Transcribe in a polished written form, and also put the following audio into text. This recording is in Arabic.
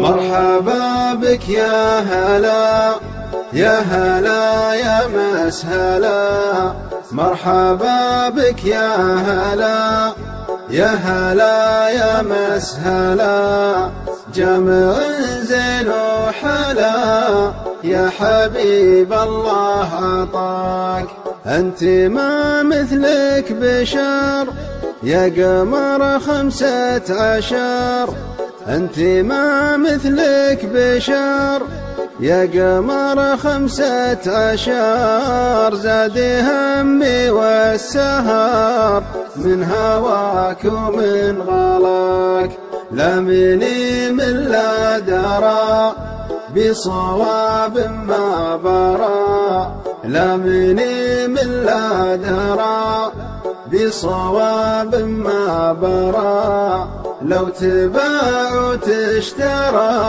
مرحبا بك يا هلا يا هلا يا مسهلا، مرحبا بك يا هلا يا هلا يا مسهلا، جمع زين وحلا يا حبيب الله عطاك. أنت ما مثلك بشر يا قمر 15، أنت ما مثلك بشر يا قمر 15، زاد همي والسهر من هواك ومن غلاك. لا مني من لا درى بصواب ما برى، لا مني من لا درى بصواب ما برى، لو تباع وتشترى